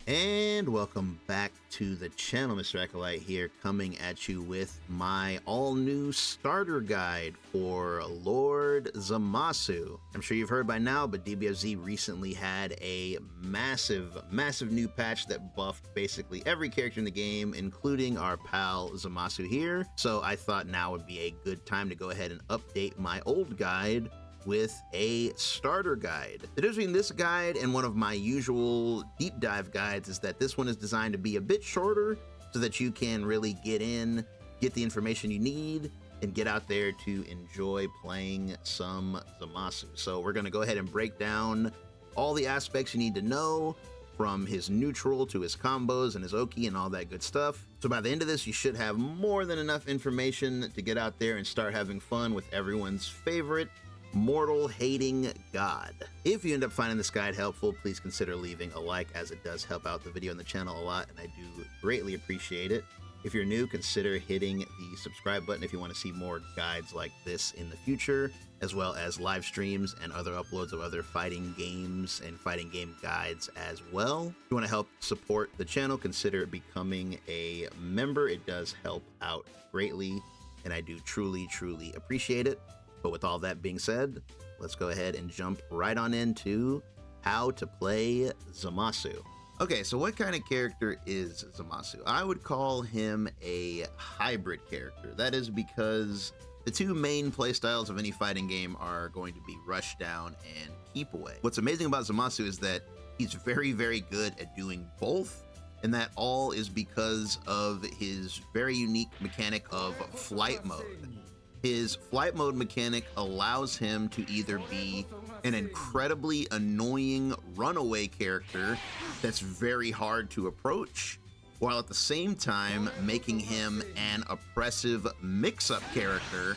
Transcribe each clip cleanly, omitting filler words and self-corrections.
And welcome back to the channel. Mr. Acolyte here, coming at you with my all-new starter guide for Learn Zamasu. I'm sure you've heard by now, but DBFZ recently had a massive new patch that buffed basically every character in the game, including our pal Zamasu here. So I thought now would be a good time to go ahead and update my old guide with a starter guide. The difference between this guide and one of my usual deep dive guides is that this one is designed to be a bit shorter so that you can really get the information you need, and get out there to enjoy playing some Zamasu. So we're gonna go ahead and break down all the aspects you need to know, from his neutral to his combos and his Oki and all that good stuff. So by the end of this, you should have more than enough information to get out there and start having fun with everyone's favorite mortal-hating god. If you end up finding this guide helpful, please consider leaving a like, as it does help out the video and the channel a lot, and I do greatly appreciate it. If you're new, consider hitting the subscribe button if you want to see more guides like this in the future, as well as live streams and other uploads of other fighting games and fighting game guides as well. If you want to help support the channel, consider becoming a member. It does help out greatly, and I do truly appreciate it. But with all that being said, let's go ahead and jump right on into how to play Zamasu. Okay, so what kind of character is Zamasu? I would call him a hybrid character. That is because the two main playstyles of any fighting game are going to be rush down and keep away. What's amazing about Zamasu is that he's very good at doing both, and that all is because of his very unique mechanic of flight mode. His flight mode mechanic allows him to either be an incredibly annoying runaway character that's very hard to approach, while at the same time making him an oppressive mix-up character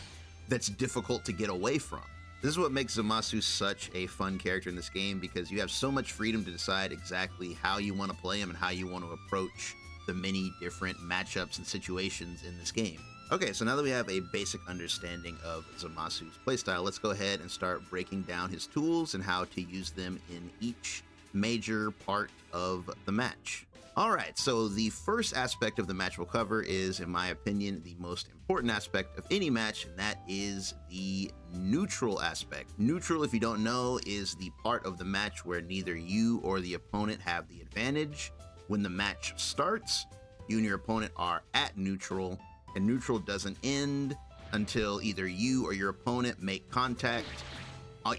that's difficult to get away from. This is what makes Zamasu such a fun character in this game, because you have so much freedom to decide exactly how you want to play him and how you want to approach the many different matchups and situations in this game. Okay, so now that we have a basic understanding of Zamasu's playstyle, let's go ahead and start breaking down his tools and how to use them in each major part of the match. Alright, so the first aspect of the match we'll cover is, in my opinion, the most important aspect of any match, and that is the neutral aspect. Neutral, if you don't know, is the part of the match where neither you or the opponent have the advantage. When the match starts, you and your opponent are at neutral, and neutral doesn't end until either you or your opponent make contact,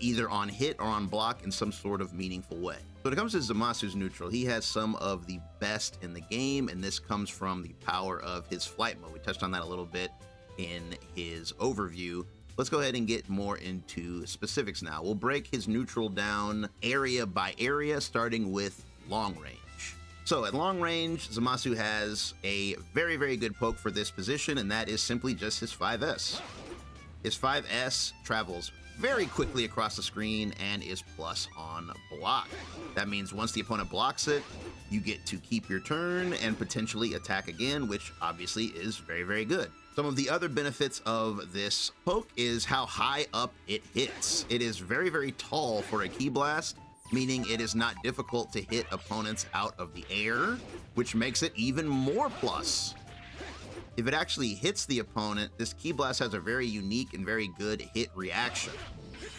either on hit or on block, in some sort of meaningful way. So when it comes to Zamasu's neutral, he has some of the best in the game, and this comes from the power of his flight mode. We touched on that a little bit in his overview. Let's go ahead and get more into specifics now. We'll break his neutral down area by area, starting with long range. So at long range, Zamasu has a very good poke for this position, and that is simply just his 5S. His 5S travels very quickly across the screen and is plus on block. That means once the opponent blocks it, you get to keep your turn and potentially attack again, which obviously is very good. Some of the other benefits of this poke is how high up it hits. It is very tall for a Ki Blast, meaning it is not difficult to hit opponents out of the air, which makes it even more plus. If it actually hits the opponent, this Ki Blast has a very unique and very good hit reaction.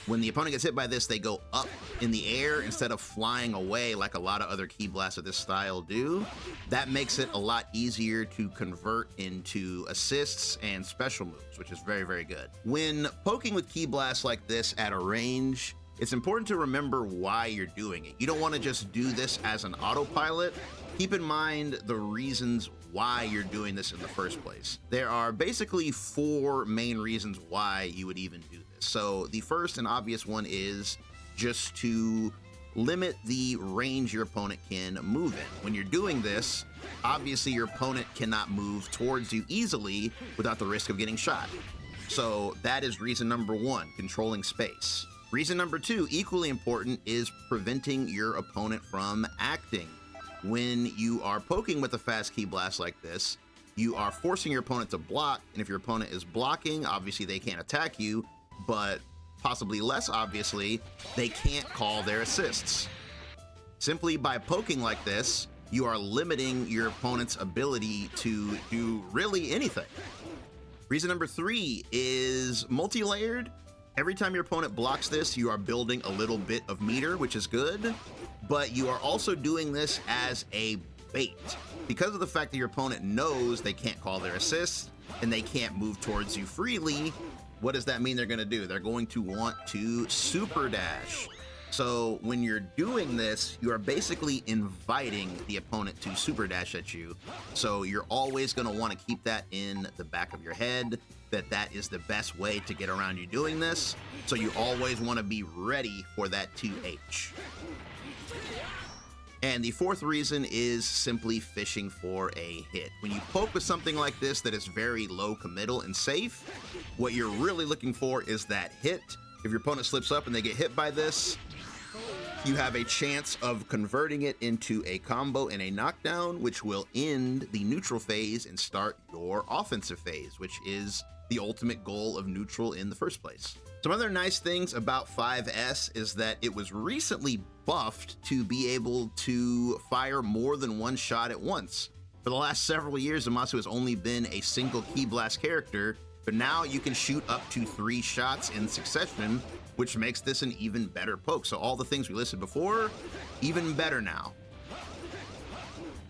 When the opponent gets hit by this, they go up in the air instead of flying away like a lot of other Ki Blasts of this style do. That makes it a lot easier to convert into assists and special moves, which is very good. When poking with Ki Blasts like this at a range, it's important to remember why you're doing it. You don't want to just do this as an autopilot. Keep in mind the reasons why you're doing this in the first place. There are basically 4 main reasons why you would even do this. So the first and obvious one is just to limit the range your opponent can move in. When you're doing this, obviously your opponent cannot move towards you easily without the risk of getting shot. So that is reason number 1, controlling space. Reason number 2, equally important, is preventing your opponent from acting. When you are poking with a fast Ki Blast like this, you are forcing your opponent to block, and if your opponent is blocking, obviously they can't attack you, but possibly less obviously, they can't call their assists. Simply by poking like this, you are limiting your opponent's ability to do really anything. Reason number 3 is multi-layered. Every time your opponent blocks this, you are building a little bit of meter, which is good, but you are also doing this as a bait. Because of the fact that your opponent knows they can't call their assist and they can't move towards you freely, what does that mean they're going to do? They're going to want to super dash. So when you're doing this, you are basically inviting the opponent to super dash at you. So you're always going to want to keep that in the back of your head, that is the best way to get around you doing this. So you always want to be ready for that 2H. And the 4th reason is simply fishing for a hit. When you poke with something like this that is very low committal and safe, what you're really looking for is that hit. If your opponent slips up and they get hit by this, you have a chance of converting it into a combo and a knockdown, which will end the neutral phase and start your offensive phase, which is the ultimate goal of neutral in the first place. Some other nice things about 5S is that it was recently buffed to be able to fire more than one shot at once. For the last several years, Zamasu has only been a single Ki Blast character, but now you can shoot up to 3 shots in succession, which makes this an even better poke. So all the things we listed before, even better now.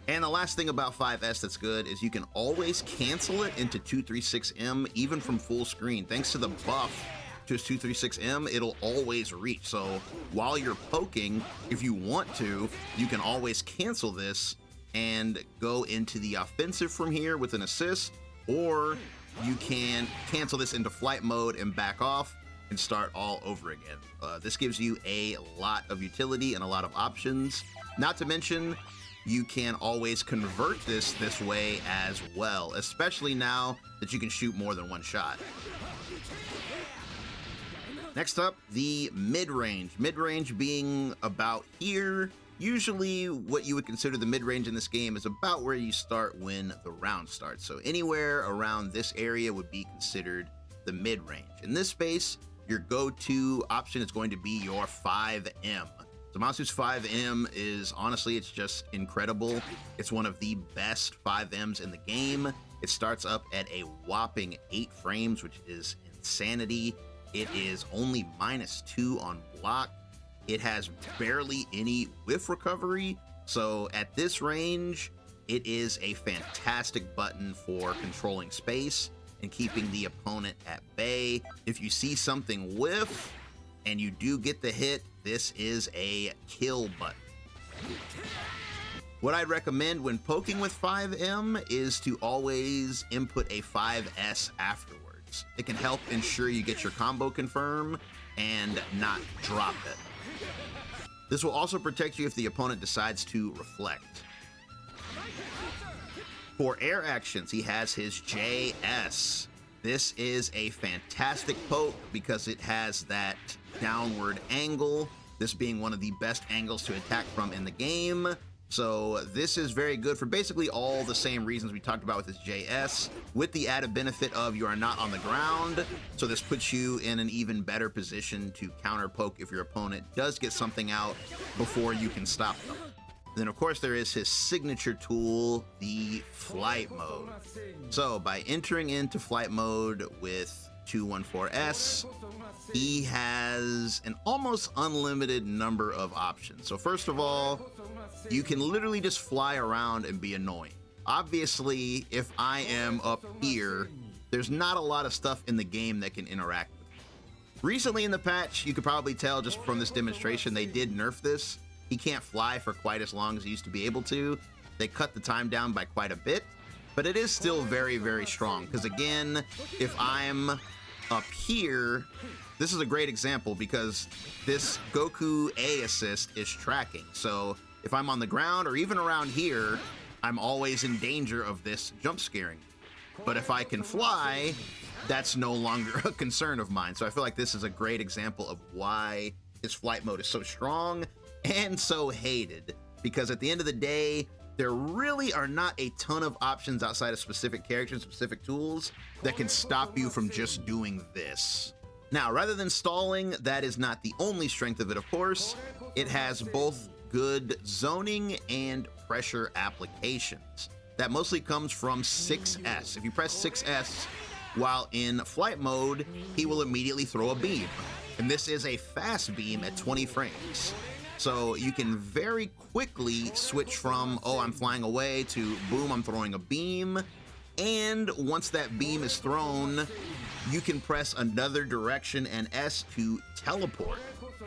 And the last thing about 5S that's good is you can always cancel it into 236M even from full screen. Thanks to the buff to his 236M, it'll always reach. So while you're poking, if you want to, you can always cancel this and go into the offensive from here with an assist, or you can cancel this into flight mode and back off and start all over again. This gives you a lot of utility and a lot of options. Not to mention, you can always convert this way as well, especially now that you can shoot more than one shot. Next up, the mid-range. Mid-range being about here. Usually what you would consider the mid-range in this game is about where you start when the round starts. So anywhere around this area would be considered the mid-range. In this space, your go-to option is going to be your 5M. Zamasu's 5M is, honestly, it's just incredible. It's one of the best 5Ms in the game. It starts up at a whopping 8 frames, which is insanity. It is only -2 on block. It has barely any whiff recovery. So at this range, it is a fantastic button for controlling space and keeping the opponent at bay. If you see something whiff and you do get the hit, this is a kill button. What I'd recommend when poking with 5M is to always input a 5S afterwards. It can help ensure you get your combo confirm and not drop it. This will also protect you if the opponent decides to reflect. For air actions, he has his JS. This is a fantastic poke because it has that downward angle, this being one of the best angles to attack from in the game. So this is very good for basically all the same reasons we talked about with his JS, with the added benefit of you are not on the ground. So this puts you in an even better position to counter poke if your opponent does get something out before you can stop them. Then of course there is his signature tool, the flight mode. So by entering into flight mode with 214S, he has an almost unlimited number of options. So first of all, you can literally just fly around and be annoying. Obviously, if I am up here, there's not a lot of stuff in the game that can interact with me. Recently in the patch, you could probably tell just from this demonstration, they did nerf this. He can't fly for quite as long as he used to be able to. They cut the time down by quite a bit, but it is still very, very strong. Because again, if I'm up here, this is a great example because this Goku A assist is tracking. So if I'm on the ground or even around here, I'm always in danger of this jump scaring. But if I can fly, that's no longer a concern of mine. So I feel like this is a great example of why his flight mode is so strong and so hated, because at the end of the day, there really are not a ton of options outside of specific characters, specific tools that can stop you from just doing this. Now, rather than stalling, that is not the only strength of it, of course. It has both good zoning and pressure applications. That mostly comes from 6S. If you press 6S while in flight mode, he will immediately throw a beam. And this is a fast beam at 20 frames. So you can very quickly switch from, oh, I'm flying away, to boom, I'm throwing a beam. And once that beam is thrown, you can press another direction and S to teleport.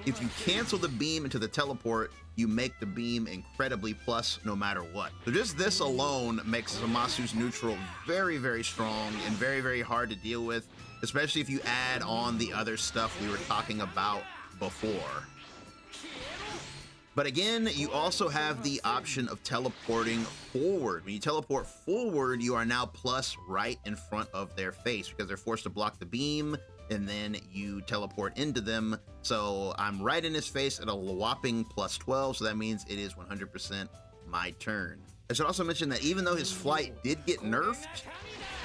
If you cancel the beam into the teleport, you make the beam incredibly plus no matter what. So just this alone makes Zamasu's neutral very, very strong and very, very hard to deal with, especially if you add on the other stuff we were talking about before. But again, you also have the option of teleporting forward. When you teleport forward, you are now plus right in front of their face because they're forced to block the beam, and then you teleport into them. So I'm right in his face at a whopping plus 12, so that means it is 100% my turn. I should also mention that even though his flight did get nerfed,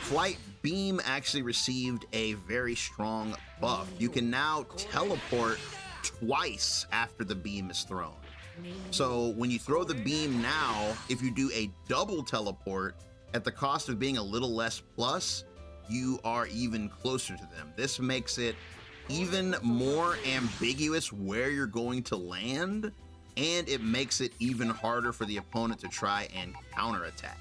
flight beam actually received a very strong buff. You can now teleport twice after the beam is thrown. So when you throw the beam now, if you do a double teleport at the cost of being a little less plus, you are even closer to them. This makes it even more ambiguous where you're going to land, and it makes it even harder for the opponent to try and counterattack.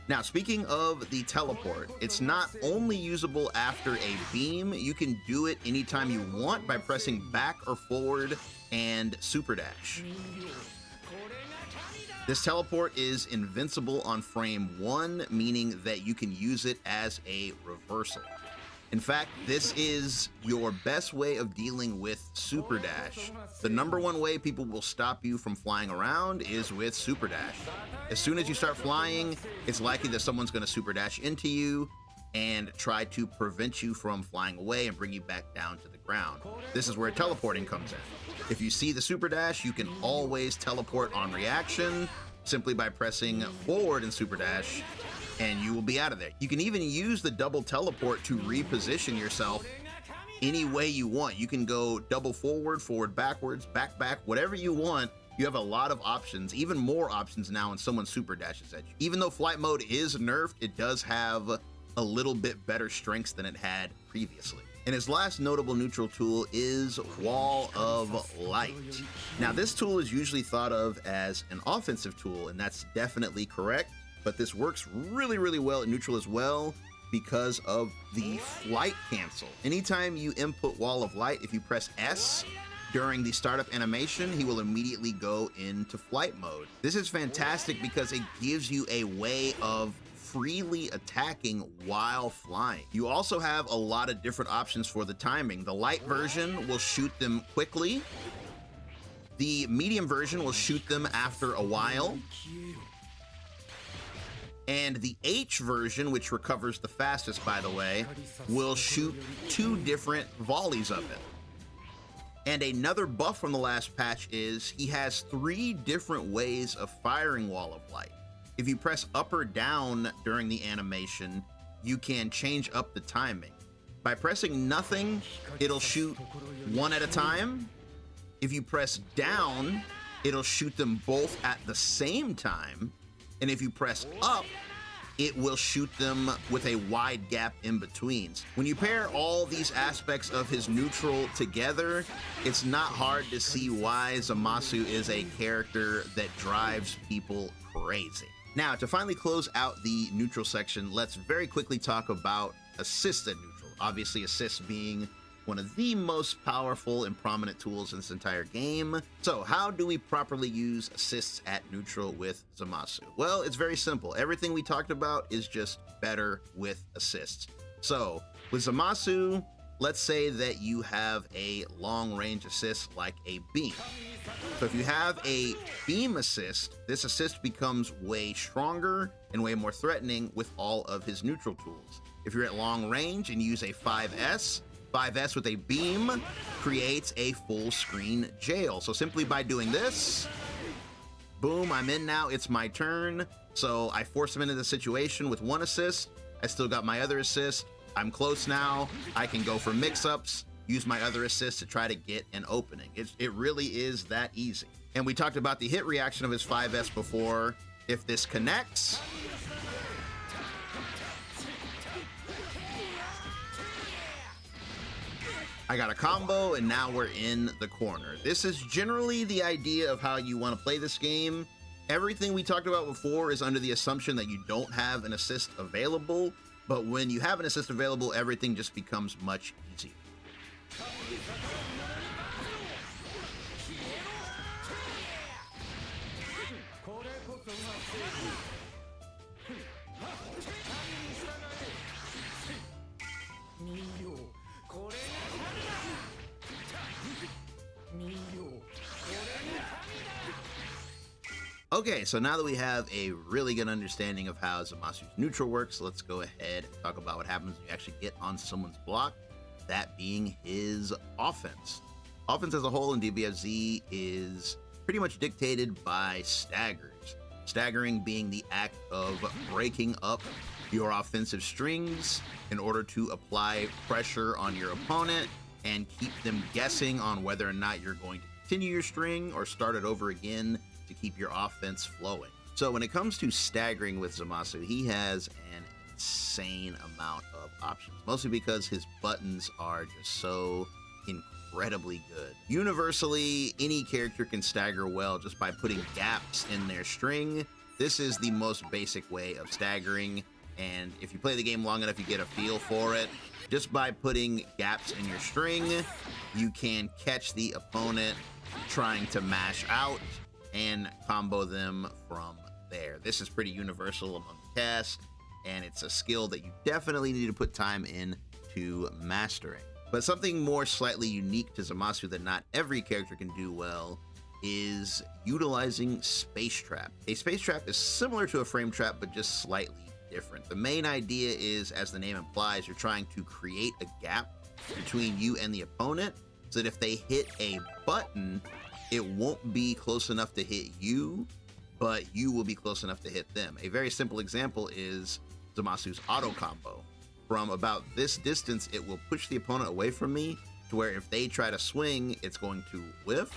Now, speaking of the teleport, it's not only usable after a beam, you can do it anytime you want by pressing back or forward and super dash. This teleport is invincible on frame 1, meaning that you can use it as a reversal. In fact, this is your best way of dealing with super dash. The #1 way people will stop you from flying around is with super dash. As soon as you start flying, it's likely that someone's going to super dash into you and try to prevent you from flying away and bring you back down to the ground. This is where teleporting comes in. If you see the super dash, you can always teleport on reaction simply by pressing forward and super dash, and you will be out of there. You can even use the double teleport to reposition yourself any way you want. You can go double forward, forward backwards, back, whatever you want. You have a lot of options, even more options now when someone super dashes at you. Even though flight mode is nerfed, it does have a little bit better strengths than it had previously. And his last notable neutral tool is Wall of Light. Now, this tool is usually thought of as an offensive tool, and that's definitely correct, but this works really, really well in neutral as well because of the flight cancel. Anytime you input Wall of Light, if you press S during the startup animation, he will immediately go into flight mode. This is fantastic because it gives you a way of freely attacking while flying. You also have a lot of different options for the timing. The light version will shoot them quickly. The medium version will shoot them after a while. And the H version, which recovers the fastest, by the way, will shoot 2 different volleys of it. And another buff from the last patch is he has 3 different ways of firing Wall of Light. If you press up or down during the animation, you can change up the timing. By pressing nothing, it'll shoot 1 at a time. If you press down, it'll shoot them both at the same time. And if you press up, it will shoot them with a wide gap in betweens. When you pair all these aspects of his neutral together, it's not hard to see why Zamasu is a character that drives people crazy. Now, to finally close out the neutral section, let's very quickly talk about assisted neutral. Obviously, assists being one of the most powerful and prominent tools in this entire game. So how do we properly use assists at neutral with Zamasu? Well, it's very simple. Everything we talked about is just better with assists. So with Zamasu, let's say that you have a long range assist like a beam. So if you have a beam assist, this assist becomes way stronger and way more threatening with all of his neutral tools. If you're at long range and you use a 5S with a beam creates a full screen jail. So simply by doing this, boom, I'm in now, it's my turn. So I force him into the situation with 1 assist. I still got my other assist. I'm close now. I can go for mix-ups. use my other assist to try to get an opening. It really is that easy. And we talked about the hit reaction of his 5S before. If this connects, I got a combo, and now we're in the corner. This is generally the idea of how you want to play this game. Everything we talked about before is under the assumption that you don't have an assist available, but when you have an assist available, everything just becomes much easier. Okay, so now that we have a really good understanding of how Zamasu's neutral works, let's go ahead and talk about what happens when you actually get on someone's block, that being his offense. Offense as a whole in DBFZ is pretty much dictated by staggers. Staggering being the act of breaking up your offensive strings in order to apply pressure on your opponent and keep them guessing on whether or not you're going to continue your string or start it over again to keep your offense flowing. So when it comes to staggering with Zamasu, he has an insane amount of options, mostly because his buttons are just so incredibly good. Universally, any character can stagger well just by putting gaps in their string. This is the most basic way of staggering, and if you play the game long enough, you get a feel for it. Just by putting gaps in your string, you can catch the opponent trying to mash out and combo them from there. This is pretty universal among the cast, and it's a skill that you definitely need to put time in to mastering. But something more slightly unique to Zamasu that not every character can do well is utilizing Space Trap. A Space Trap is similar to a Frame Trap, but just slightly different. The main idea is, as the name implies, you're trying to create a gap between you and the opponent so that if they hit a button, it won't be close enough to hit you, but you will be close enough to hit them. A very simple example is Zamasu's auto combo. From about this distance, it will push the opponent away from me to where if they try to swing, it's going to whiff,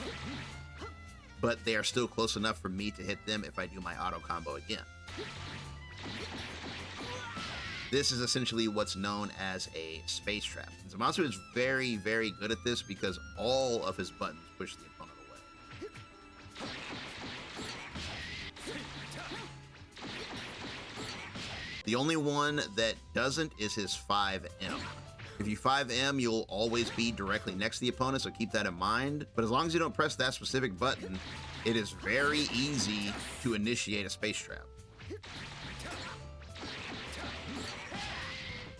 but they are still close enough for me to hit them if I do my auto combo again. This is essentially what's known as a space trap. And Zamasu is very, very good at this because all of his buttons push the opponent away. The only one that doesn't is his 5M. If you 5M, you'll always be directly next to the opponent, so keep that in mind. But as long as you don't press that specific button, it is very easy to initiate a space trap.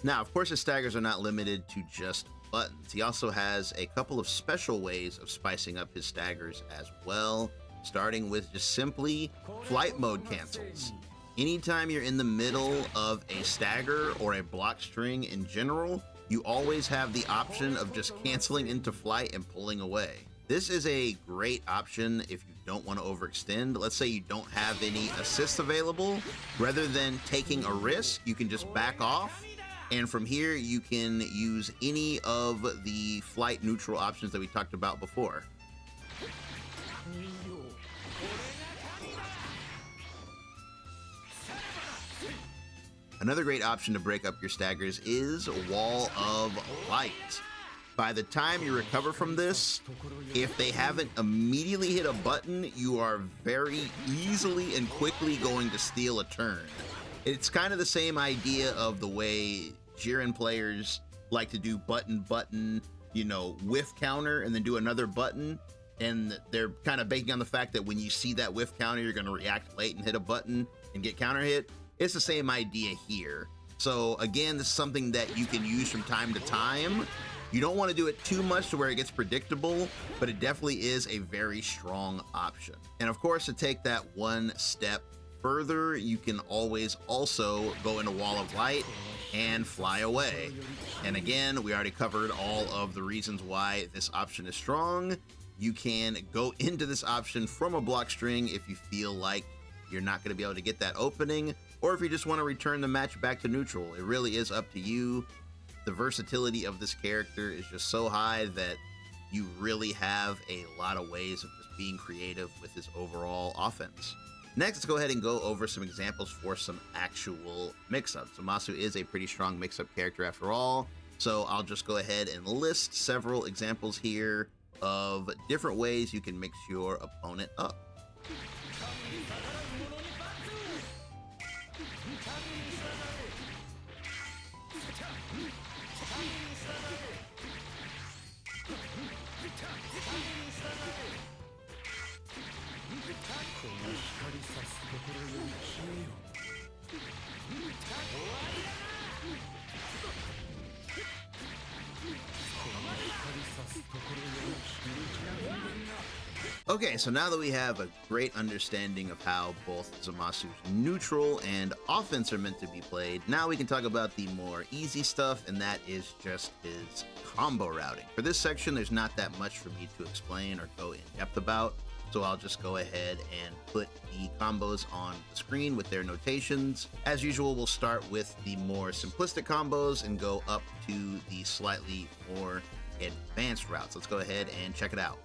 Now, of course, his staggers are not limited to just buttons. He also has a couple of special ways of spicing up his staggers as well, starting with just simply flight mode cancels. Anytime you're in the middle of a stagger or a block string in general, you always have the option of just canceling into flight and pulling away. This is a great option if you don't want to overextend. Let's say you don't have any assists available. Rather than taking a risk, you can just back off. And from here, you can use any of the flight neutral options that we talked about before. Another great option to break up your staggers is Wall of Light. By the time you recover from this, if they haven't immediately hit a button, you are very easily and quickly going to steal a turn. It's kind of the same idea of the way Jiren players like to do button, whiff counter and then do another button. And they're kind of banking on the fact that when you see that whiff counter, you're going to react late and hit a button and get counter hit. It's the same idea here. So again, this is something that you can use from time to time. You don't want to do it too much to where it gets predictable, but it definitely is a very strong option. And of course, to take that one step further, you can always also go into Wall of Light and fly away. And again, we already covered all of the reasons why this option is strong. You can go into this option from a block string if you feel like you're not going to be able to get that opening, or if you just want to return the match back to neutral. It really is up to you. the versatility of this character is just so high that you really have a lot of ways of just being creative with his overall offense. Next, let's go ahead and go over some examples for some actual mix-ups. Zamasu is a pretty strong mix-up character after all, so I'll just go ahead and list several examples here of different ways you can mix your opponent up. Okay, so now that we have a great understanding of how both Zamasu's neutral and offense are meant to be played, now we can talk about the more easy stuff, and that is just his combo routing. For this section, there's not that much for me to explain or go in depth about, so I'll just go ahead and put the combos on the screen with their notations. As usual, we'll start with the more simplistic combos and go up to the slightly more advanced routes. Let's go ahead and check it out.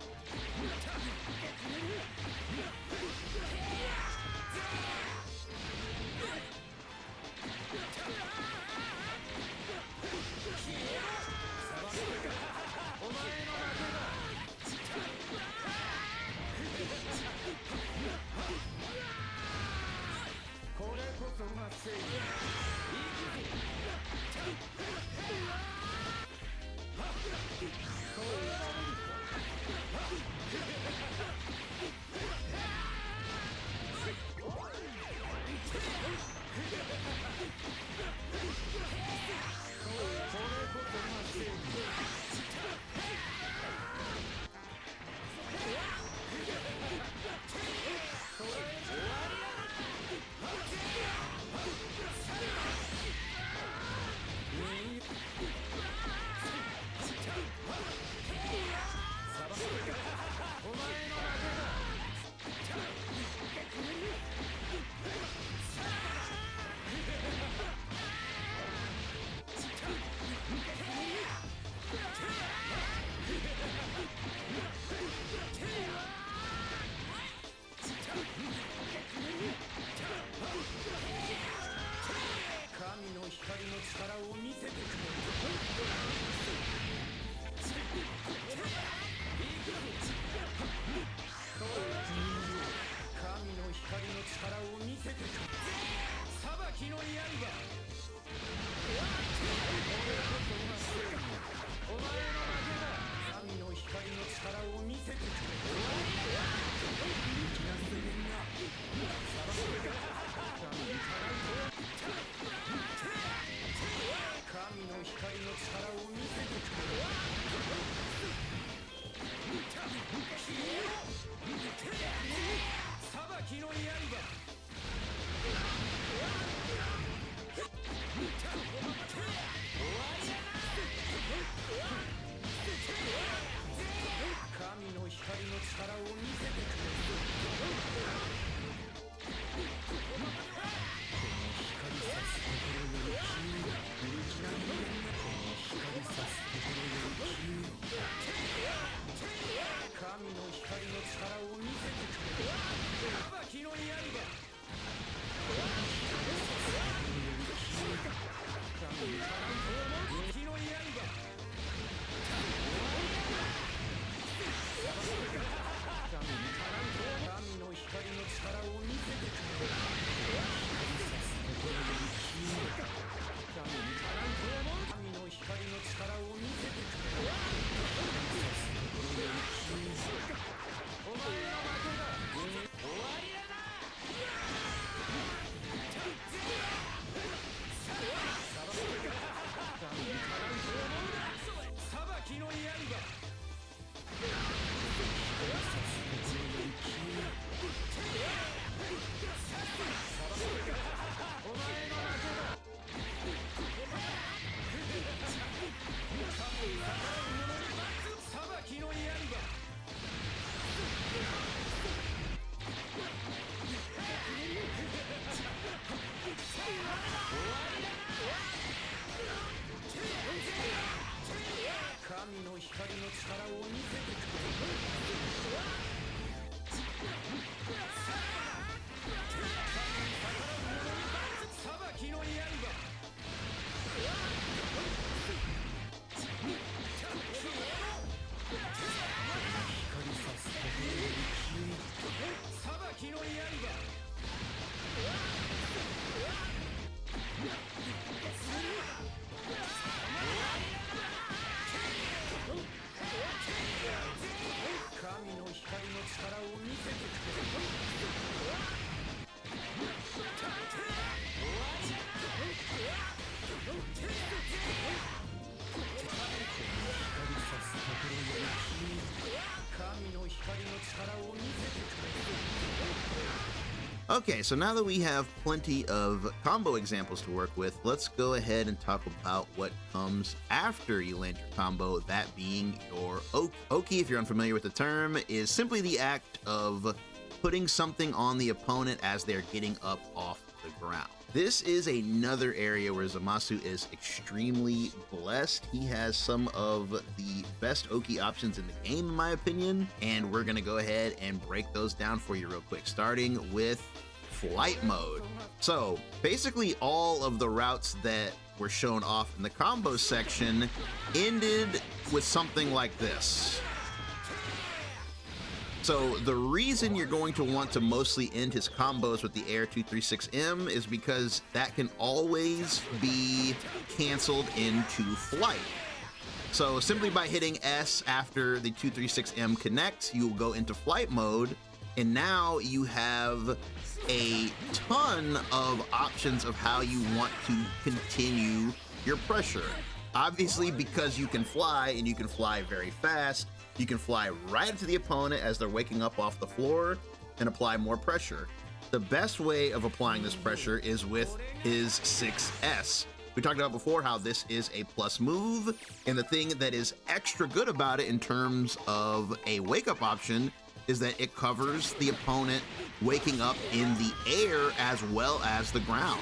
Okay, so now that we have plenty of combo examples to work with, let's go ahead and talk about what comes after you land your combo, that being your Oki. Oki, if you're unfamiliar with the term, is simply the act of putting something on the opponent as they're getting up off the ground. This is another area where Zamasu is extremely blessed. He has some of the best Oki options in the game, in my opinion, and we're gonna go ahead and break those down for you real quick, starting with flight mode. So basically all of the routes that were shown off in the combo section ended with something like this. So the reason you're going to want to mostly end his combos with the Air 236M is because that can always be canceled into flight. So simply by hitting S after the 236M connects, you will go into flight mode, and now you have a ton of options of how you want to continue your pressure. Obviously, because you can fly, and you can fly very fast, you can fly right up to the opponent as they're waking up off the floor and apply more pressure. The best way of applying this pressure is with his 6S. We talked about before how this is a plus move, and the thing that is extra good about it in terms of a wake-up option is that it covers the opponent waking up in the air as well as the ground.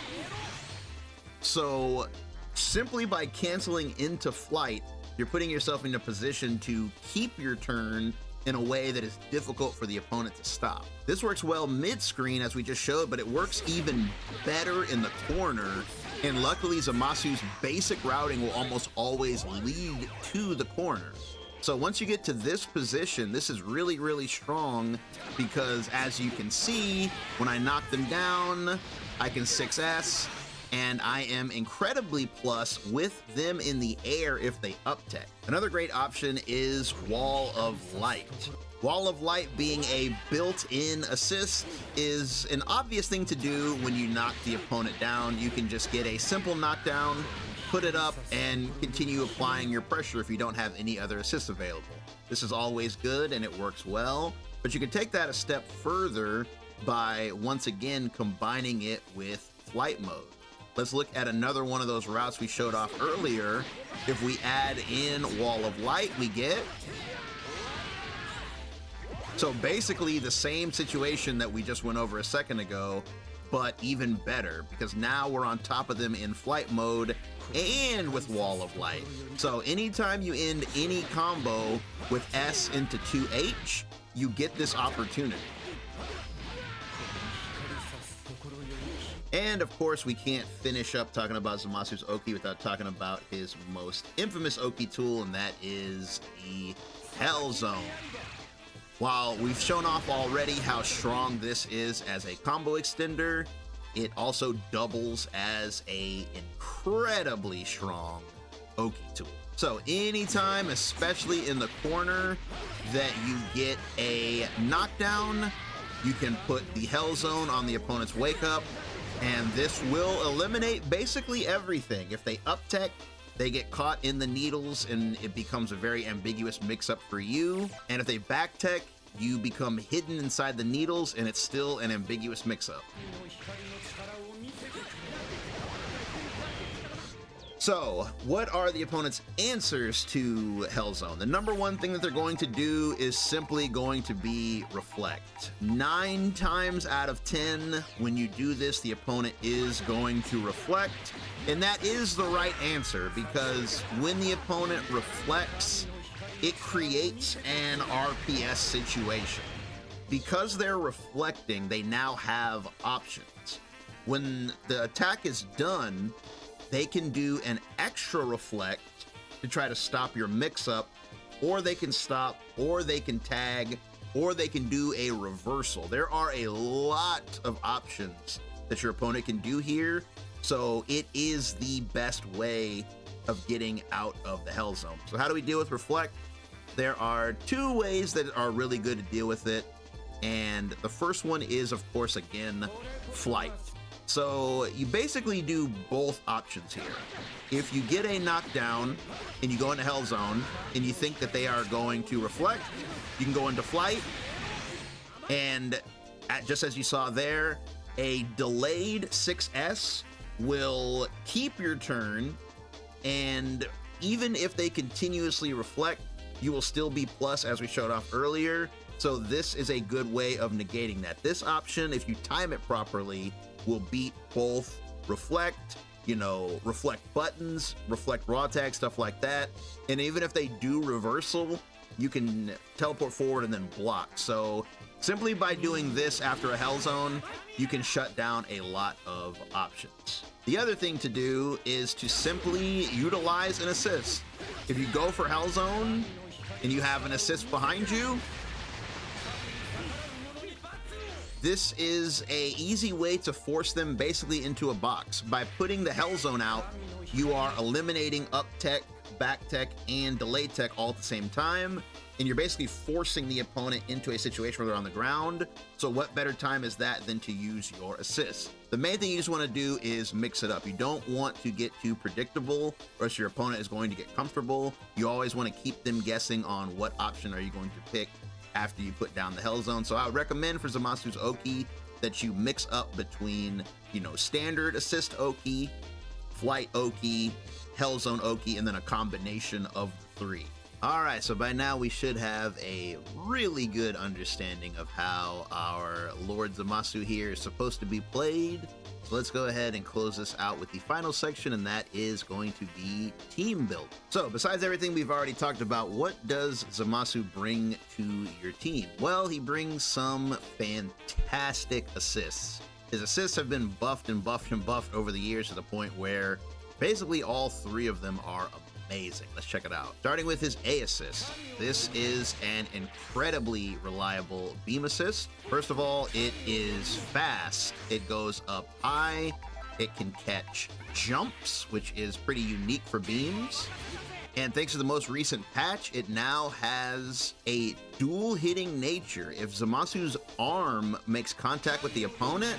So simply by canceling into flight, you're putting yourself in a position to keep your turn in a way that is difficult for the opponent to stop. This works well mid-screen, as we just showed, but it works even better in the corner, and luckily Zamasu's basic routing will almost always lead to the corner. So once you get to this position, this is really, really strong, because as you can see, when I knock them down, I can 6S, and I am incredibly plus with them in the air if they up-tech. Another great option is Wall of Light. Wall of Light, being a built-in assist, is an obvious thing to do when you knock the opponent down. You can just get a simple knockdown, put it up, and continue applying your pressure if you don't have any other assists available. This is always good and it works well, but you can take that a step further by once again combining it with flight mode. Let's look at another one of those routes we showed off earlier. If we add in Wall of Light, we get... So basically the same situation that we just went over a second ago, but even better, because now we're on top of them in flight mode and with Wall of Light. So anytime you end any combo with S into 2H, you get this opportunity. And of course, we can't finish up talking about Zamasu's Oki without talking about his most infamous Oki tool, and that is the Hell Zone. While we've shown off already how strong this is as a combo extender, it also doubles as a incredibly strong Oki tool. So anytime, especially in the corner, that you get a knockdown, you can put the Hell Zone on the opponent's wake up, and this will eliminate basically everything. If they up-tech, they get caught in the needles and it becomes a very ambiguous mix-up for you. And if they back-tech, you become hidden inside the needles and it's still an ambiguous mix-up. So, what are the opponent's answers to Hell Zone? The number one thing that they're going to do is simply going to be Reflect. 9 times out of 10, when you do this, the opponent is going to Reflect. And that is the right answer, because when the opponent reflects, it creates an RPS situation. Because they're reflecting, they now have options. When the attack is done, they can do an extra reflect to try to stop your mix-up, or they can stop, or they can tag, or they can do a reversal. There are a lot of options that your opponent can do here, so it is the best way of getting out of the Hell Zone. So how do we deal with Reflect? There are 2 ways that are really good to deal with it, and the first one is, of course, again, Flight. So you basically do both options here. If you get a knockdown and you go into Hell Zone and you think that they are going to reflect, you can go into Flight, and just as you saw there, A delayed 6S will keep your turn, and even if they continuously reflect, you will still be plus, as we showed off earlier. So this is a good way of negating that. This option, if you time it properly, will beat both reflect, you know, reflect buttons, reflect raw tag, stuff like that. And even if they do reversal, you can teleport forward and then block. So simply by doing this after a Hell Zone, you can shut down a lot of options. The other thing to do is to simply utilize an assist. If you go for Hell Zone and you have an assist behind you, this is a easy way to force them basically into a box. By putting the Hell Zone out, you are eliminating up tech, back tech, and delay tech all at the same time, and you're basically forcing the opponent into a situation where they're on the ground. So what better time is that than to use your assist? The main thing you just want to do is mix it up. You don't want to get too predictable, or else your opponent is going to get comfortable. You always want to keep them guessing on what option are you going to pick after you put down the Hell Zone. So I would recommend for Zamasu's Oki that you mix up between, you know, standard assist Oki, flight Oki, Hell Zone Oki, and then a combination of the three. All right, so by now we should have a really good understanding of how our Lord Zamasu here is supposed to be played. So let's go ahead and close this out with the final section, and that is going to be team build. So besides everything we've already talked about, what does Zamasu bring to your team? Well, he brings some fantastic assists. His assists have been buffed and buffed and buffed over the years to the point where basically all three of them are amazing. Let's check it out. Starting with his A assist. This is an incredibly reliable beam assist. First of all, it is fast. It goes up high. It can catch jumps, which is pretty unique for beams. And thanks to the most recent patch, it now has a dual hitting nature. If Zamasu's arm makes contact with the opponent,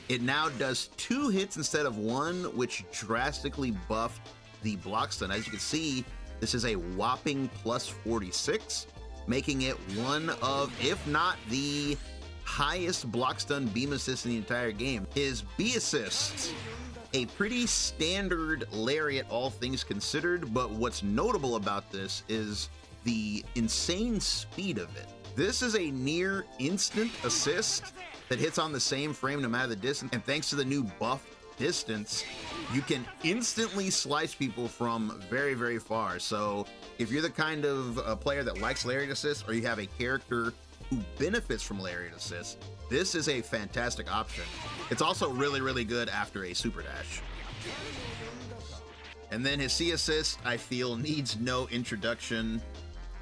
it now does 2 hits instead of 1, which drastically buffed the block stun. As you can see, this is a whopping plus 46, making it one of, if not the highest block stun beam assist in the entire game. His B assist, a pretty standard lariat all things considered, but what's notable about this is the insane speed of it. This is a near instant assist that hits on the same frame no matter the distance, and thanks to the new buff distance, you can instantly slice people from very, very far. So if you're the kind of player that likes lariat assist, or you have a character who benefits from lariat assist, this is a fantastic option. It's also really, really good after a super dash. And then his C assist, I feel, needs no introduction.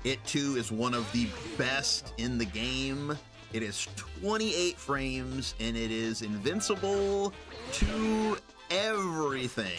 It too is one of the best in the game. It is 28 frames and it is invincible to everything.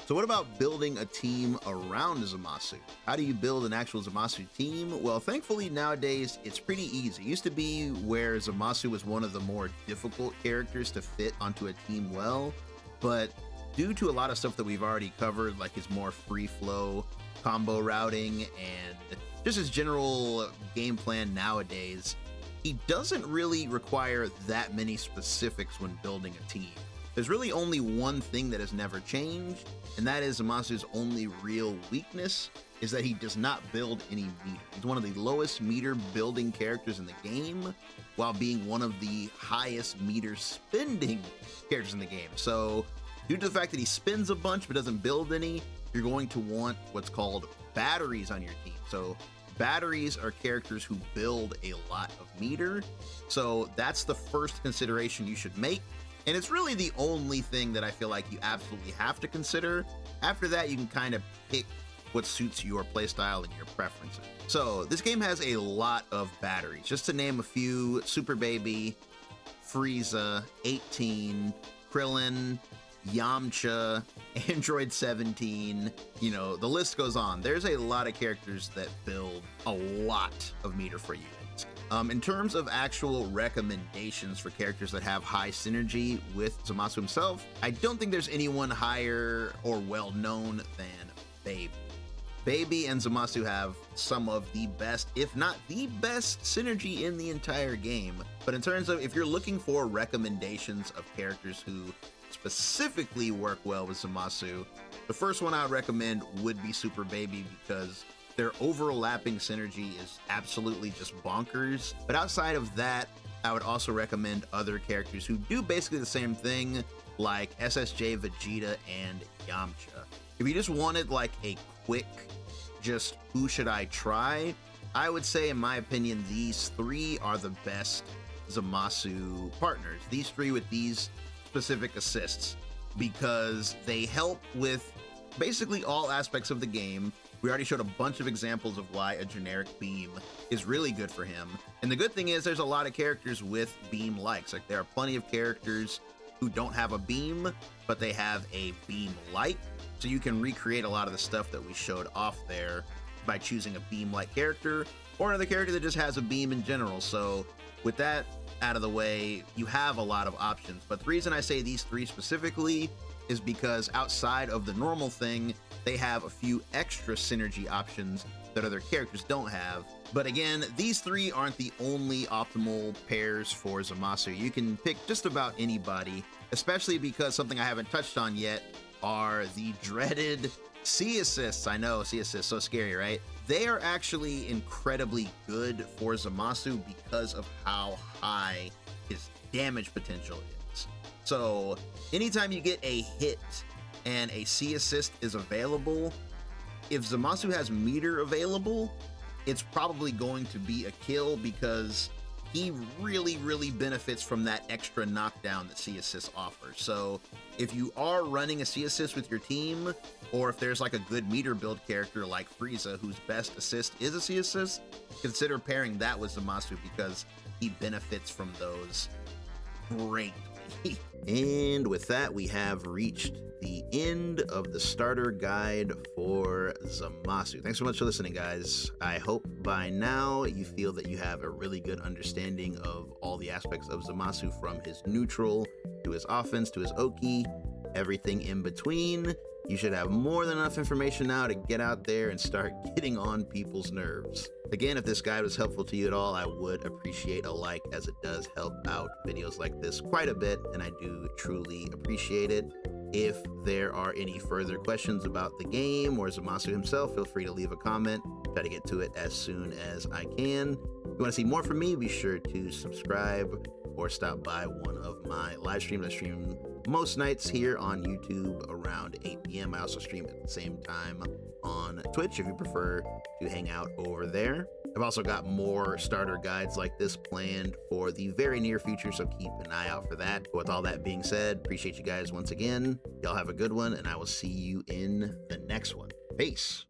So what about building a team around Zamasu? How do you build an actual Zamasu team? Well, thankfully nowadays it's pretty easy. It used to be where Zamasu was one of the more difficult characters to fit onto a team well, but due to a lot of stuff that we've already covered, like his more free flow combo routing and just his general game plan nowadays, he doesn't really require that many specifics when building a team. There's really only one thing that has never changed, and that is Zamasu's only real weakness is that he does not build any meter. He's one of the lowest meter building characters in the game, while being one of the highest meter spending characters in the game. So due to the fact that he spends a bunch but doesn't build any, you're going to want what's called batteries on your team. So batteries are characters who build a lot of meter. So that's the first consideration you should make. And it's really the only thing that I feel like you absolutely have to consider. After that, you can kind of pick what suits your playstyle and your preferences. So this game has a lot of batteries. Just to name a few: Super Baby, Frieza, 18, Krillin, Yamcha, Android 17, you know, the list goes on. There's a lot of characters that build a lot of meter for you. In terms of actual recommendations for characters that have high synergy with Zamasu himself, I don't think there's anyone higher or well known than Baby. Baby and Zamasu have some of the best, if not the best, synergy in the entire game. But in terms of if you're looking for recommendations of characters who specifically work well with Zamasu, the first one I would recommend would be Super Baby, because their overlapping synergy is absolutely just bonkers. But outside of that, I would also recommend other characters who do basically the same thing, like SSJ, Vegeta, and Yamcha. If you just wanted like a quick, just who should I try, I would say, in my opinion, these three are the best Zamasu partners. These three with these specific assists, because they help with basically all aspects of the game. We already showed a bunch of examples of why a generic beam is really good for him. And the good thing is there's a lot of characters with beam likes. Like, there are plenty of characters who don't have a beam, but they have a beam like. So you can recreate a lot of the stuff that we showed off there by choosing a beam like character or another character that just has a beam in general. So with that out of the way, you have a lot of options. But the reason I say these three specifically is because outside of the normal thing, they have a few extra synergy options that other characters don't have. But again, these three aren't the only optimal pairs for Zamasu. You can pick just about anybody, especially because something I haven't touched on yet are the dreaded C assists. I know, C assists, so scary, right? They are actually incredibly good for Zamasu because of how high his damage potential is. So anytime you get a hit and a C assist is available, if Zamasu has meter available, it's probably going to be a kill, because he really benefits from that extra knockdown that C assist offers. So if you are running a C assist with your team, or if there's like a good meter build character like Frieza whose best assist is a C assist, consider pairing that with Zamasu, because he benefits from those greatly. And with that, we have reached the end of the starter guide for Zamasu. Thanks so much for listening, guys. I hope by now you feel that you have a really good understanding of all the aspects of Zamasu, from his neutral to his offense to his Oki, everything in between. You should have more than enough information now to get out there and start getting on people's nerves. Again, if this guide was helpful to you at all, I would appreciate a like, as it does help out videos like this quite a bit, and I do truly appreciate it. If there are any further questions about the game or Zamasu himself, feel free to leave a comment. Try to get to it as soon as I can. If you want to see more from me, be sure to subscribe or stop by one of my live streams. I stream most nights here on YouTube around 8 p.m. I also stream at the same time on Twitch if you prefer to hang out over there. I've also got more starter guides like this planned for the very near future, so keep an eye out for that. But with all that being said, appreciate you guys once again. Y'all have a good one, and I will see you in the next one. Peace.